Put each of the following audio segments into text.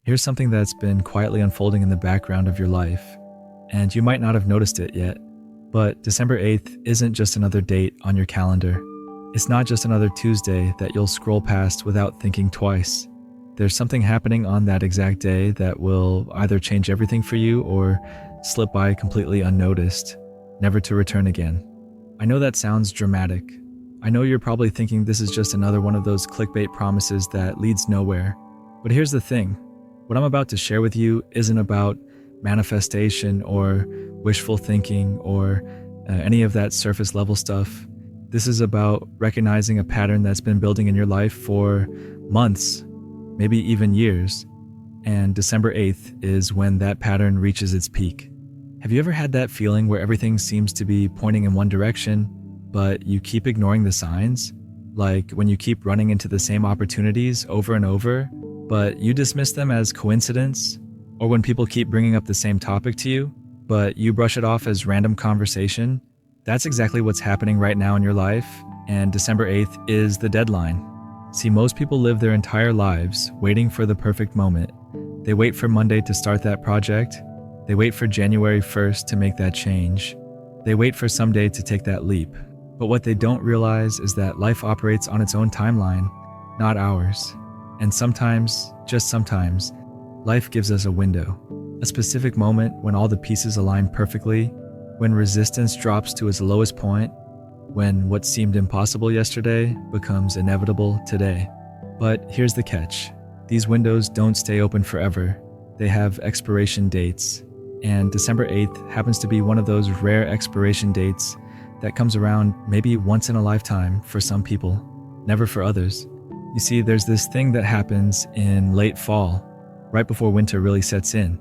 Here's something that's been quietly unfolding in the background of your life, and you might not have noticed it yet, but December 8th isn't just another date on your calendar. It's not just another Tuesday that you'll scroll past without thinking twice. There's something happening on that exact day that will either change everything for you or slip by completely unnoticed, never to return again. I know that sounds dramatic. I know you're probably thinking this is just another one of those clickbait promises that leads nowhere. But here's the thing. What I'm about to share with you isn't about manifestation or wishful thinking or any of that surface level stuff. This is about recognizing a pattern that's been building in your life for months, maybe even years. And December 8th is when that pattern reaches its peak. Have you ever had that feeling where everything seems to be pointing in one direction, but you keep ignoring the signs? Like when you keep running into the same opportunities over and over, but you dismiss them as coincidence? Or when people keep bringing up the same topic to you, but you brush it off as random conversation? That's exactly what's happening right now in your life, and December 8th is the deadline. See, most people live their entire lives waiting for the perfect moment. They wait for Monday to start that project. They wait for January 1st to make that change. They wait for someday to take that leap. But what they don't realize is that life operates on its own timeline, not ours. And sometimes, just sometimes, life gives us a window, a specific moment when all the pieces align perfectly, when resistance drops to its lowest point, when what seemed impossible yesterday becomes inevitable today. But here's the catch. These windows don't stay open forever. They have expiration dates, and December 8th happens to be one of those rare expiration dates that comes around maybe once in a lifetime for some people, never for others. You see, there's this thing that happens in late fall, right before winter really sets in.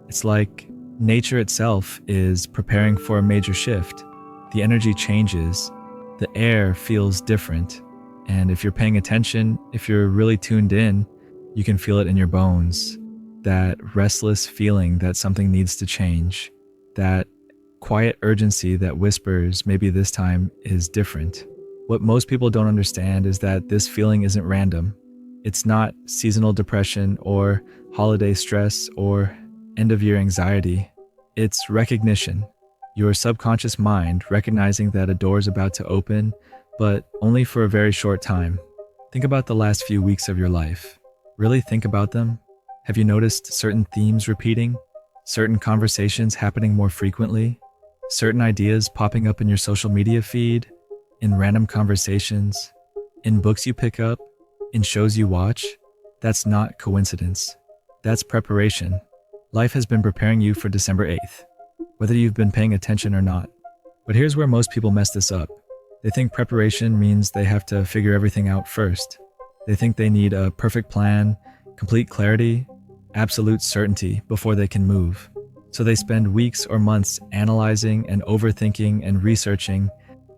It's like nature itself is preparing for a major shift. The energy changes, the air feels different, and if you're paying attention, if you're really tuned in, you can feel it in your bones. That restless feeling that something needs to change, that quiet urgency that whispers maybe this time is different. What most people don't understand is that this feeling isn't random. It's not seasonal depression or holiday stress or end-of-year anxiety. It's recognition. Your subconscious mind recognizing that a door is about to open, but only for a very short time. Think about the last few weeks of your life. Really think about them. Have you noticed certain themes repeating? Certain conversations happening more frequently? Certain ideas popping up in your social media feed? In random conversations? In books you pick up? In shows you watch? That's not coincidence. That's preparation. Life has been preparing you for December 8th, whether you've been paying attention or not. But here's where most people mess this up. They think preparation means they have to figure everything out first. They think they need a perfect plan, complete clarity, absolute certainty before they can move. So they spend weeks or months analyzing and overthinking and researching,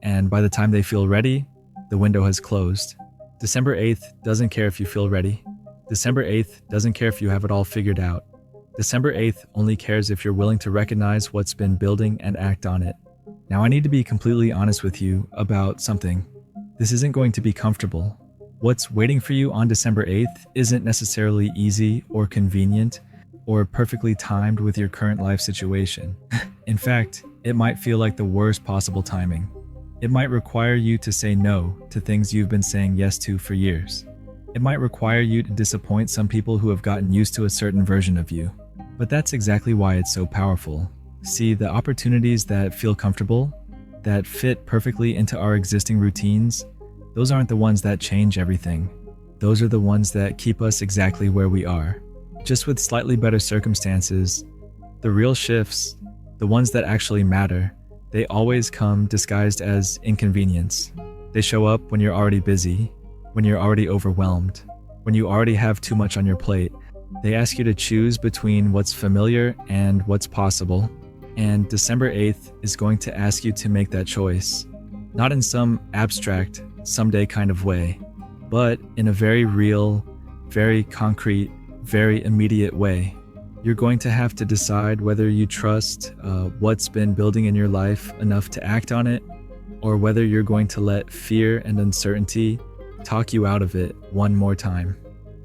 and by the time they feel ready, the window has closed. December 8th doesn't care if you feel ready. December 8th doesn't care if you have it all figured out. December 8th only cares if you're willing to recognize what's been building and act on it. Now I need to be completely honest with you about something. This isn't going to be comfortable. What's waiting for you on December 8th isn't necessarily easy or convenient or perfectly timed with your current life situation. In fact, it might feel like the worst possible timing. It might require you to say no to things you've been saying yes to for years. It might require you to disappoint some people who have gotten used to a certain version of you. But that's exactly why it's so powerful. See, the opportunities that feel comfortable, that fit perfectly into our existing routines, those aren't the ones that change everything. Those are the ones that keep us exactly where we are. Just with slightly better circumstances. The real shifts, the ones that actually matter, they always come disguised as inconvenience. They show up when you're already busy, when you're already overwhelmed, when you already have too much on your plate. They ask you to choose between what's familiar and what's possible. And December 8th is going to ask you to make that choice. Not in some abstract, someday kind of way, but in a very real, very concrete, very immediate way. You're going to have to decide whether you trust what's been building in your life enough to act on it, or whether you're going to let fear and uncertainty talk you out of it one more time.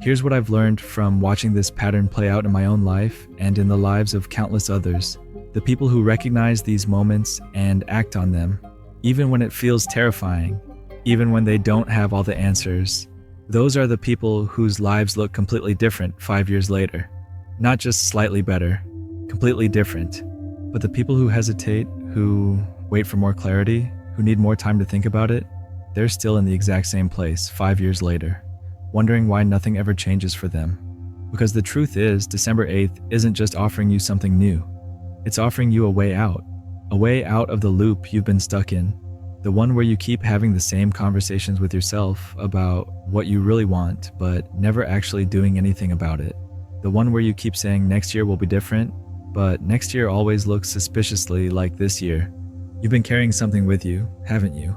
Here's what I've learned from watching this pattern play out in my own life and in the lives of countless others. The people who recognize these moments and act on them, even when it feels terrifying, even when they don't have all the answers, those are the people whose lives look completely different 5 years later. Not just slightly better, completely different. But the people who hesitate, who wait for more clarity, who need more time to think about it, they're still in the exact same place 5 years later, wondering why nothing ever changes for them. Because the truth is, December 8th isn't just offering you something new. It's offering you a way out of the loop you've been stuck in, the one where you keep having the same conversations with yourself about what you really want, but never actually doing anything about it. The one where you keep saying next year will be different, but next year always looks suspiciously like this year. You've been carrying something with you, haven't you?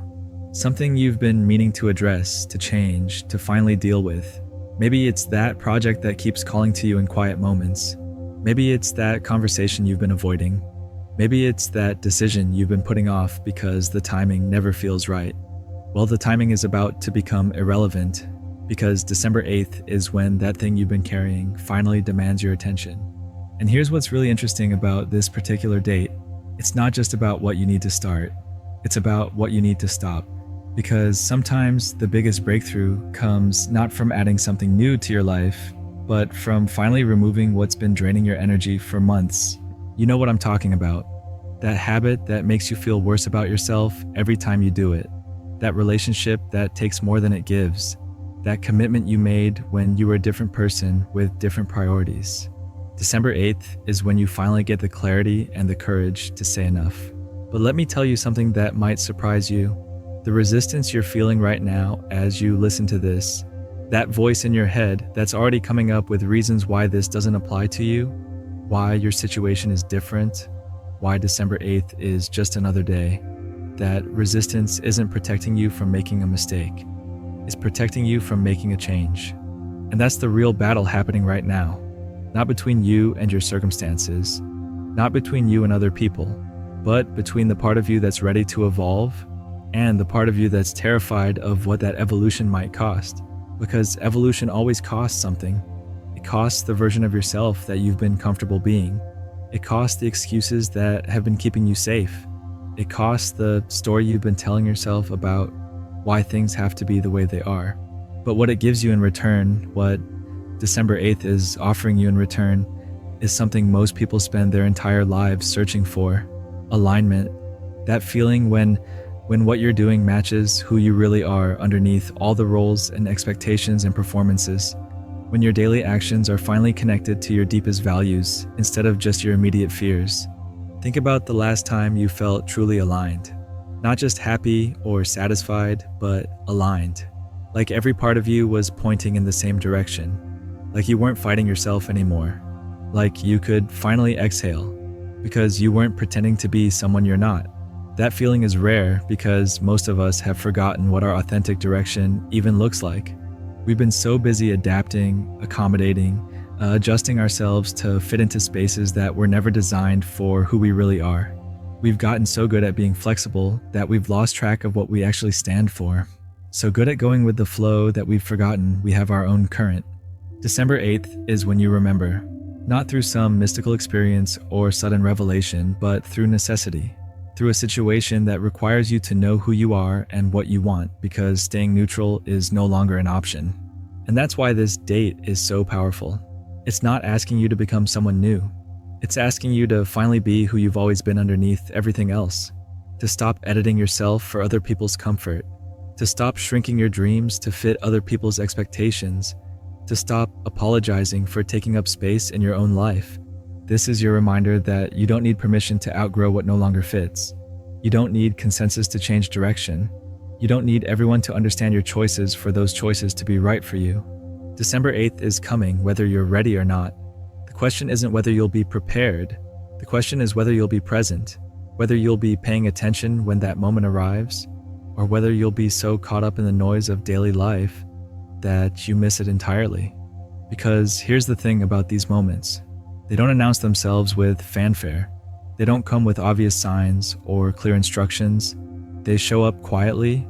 Something you've been meaning to address, to change, to finally deal with. Maybe it's that project that keeps calling to you in quiet moments. Maybe it's that conversation you've been avoiding. Maybe it's that decision you've been putting off because the timing never feels right. Well, the timing is about to become irrelevant because December 8th is when that thing you've been carrying finally demands your attention. And here's what's really interesting about this particular date. It's not just about what you need to start. It's about what you need to stop. Because sometimes the biggest breakthrough comes not from adding something new to your life, but from finally removing what's been draining your energy for months. You know what I'm talking about. That habit that makes you feel worse about yourself every time you do it. That relationship that takes more than it gives. That commitment you made when you were a different person with different priorities. December 8th is when you finally get the clarity and the courage to say enough. But let me tell you something that might surprise you. The resistance you're feeling right now as you listen to this, that voice in your head that's already coming up with reasons why this doesn't apply to you, why your situation is different, why December 8th is just another day, that resistance isn't protecting you from making a mistake. It's protecting you from making a change. And that's the real battle happening right now. Not between you and your circumstances, not between you and other people, but between the part of you that's ready to evolve and the part of you that's terrified of what that evolution might cost. Because evolution always costs something. It costs the version of yourself that you've been comfortable being. It costs the excuses that have been keeping you safe. It costs the story you've been telling yourself about why things have to be the way they are. But what it gives you in return, what December 8th is offering you in return, is something most people spend their entire lives searching for. Alignment. That feeling when what you're doing matches who you really are underneath all the roles and expectations and performances. When your daily actions are finally connected to your deepest values instead of just your immediate fears. Think about the last time you felt truly aligned. Not just happy or satisfied, but aligned. Like every part of you was pointing in the same direction. Like you weren't fighting yourself anymore. Like you could finally exhale because you weren't pretending to be someone you're not. That feeling is rare because most of us have forgotten what our authentic direction even looks like. We've been so busy adapting, accommodating, adjusting ourselves to fit into spaces that were never designed for who we really are. We've gotten so good at being flexible that we've lost track of what we actually stand for. So good at going with the flow that we've forgotten we have our own current. December 8th is when you remember, not through some mystical experience or sudden revelation, but through necessity. Through a situation that requires you to know who you are and what you want, because staying neutral is no longer an option. And that's why this date is so powerful. It's not asking you to become someone new. It's asking you to finally be who you've always been underneath everything else. To stop editing yourself for other people's comfort. To stop shrinking your dreams to fit other people's expectations. To stop apologizing for taking up space in your own life. This is your reminder that you don't need permission to outgrow what no longer fits. You don't need consensus to change direction. You don't need everyone to understand your choices for those choices to be right for you. December 8th is coming whether you're ready or not. The question isn't whether you'll be prepared. The question is whether you'll be present, whether you'll be paying attention when that moment arrives, or whether you'll be so caught up in the noise of daily life that you miss it entirely. Because here's the thing about these moments. They don't announce themselves with fanfare. They don't come with obvious signs or clear instructions. They show up quietly,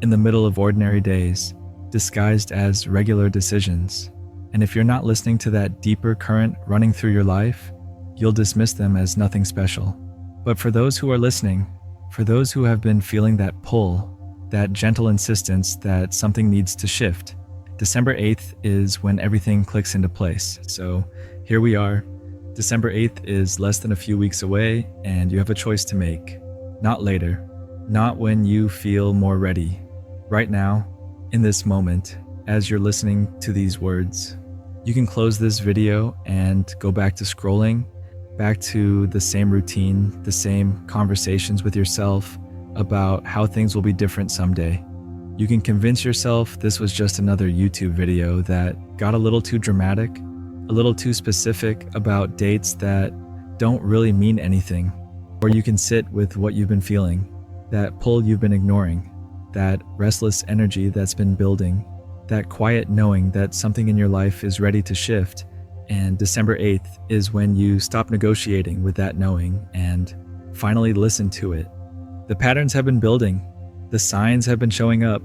in the middle of ordinary days, disguised as regular decisions. And if you're not listening to that deeper current running through your life, you'll dismiss them as nothing special. But for those who are listening, for those who have been feeling that pull, that gentle insistence that something needs to shift, December 8th is when everything clicks into place. So here we are. December 8th is less than a few weeks away, and you have a choice to make. Not later, not when you feel more ready. Right now, in this moment, as you're listening to these words, you can close this video and go back to scrolling, back to the same routine, the same conversations with yourself about how things will be different someday. You can convince yourself this was just another YouTube video that got a little too dramatic, a little too specific about dates that don't really mean anything. Or you can sit with what you've been feeling, that pull you've been ignoring, that restless energy that's been building, that quiet knowing that something in your life is ready to shift. And December 8th is when you stop negotiating with that knowing and finally listen to it. The patterns have been building. The signs have been showing up.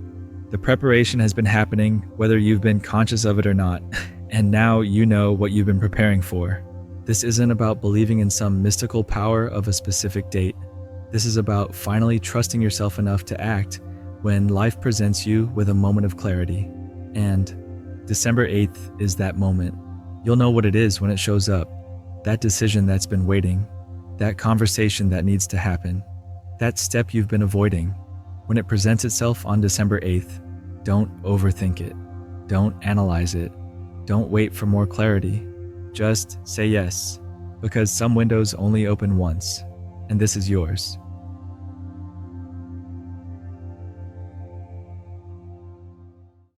The preparation has been happening, whether you've been conscious of it or not. And now you know what you've been preparing for. This isn't about believing in some mystical power of a specific date. This is about finally trusting yourself enough to act when life presents you with a moment of clarity. And December 8th is that moment. You'll know what it is when it shows up. That decision that's been waiting. That conversation that needs to happen. That step you've been avoiding. When it presents itself on December 8th, don't overthink it. Don't analyze it. Don't wait for more clarity. Just say yes, because some windows only open once, and this is yours.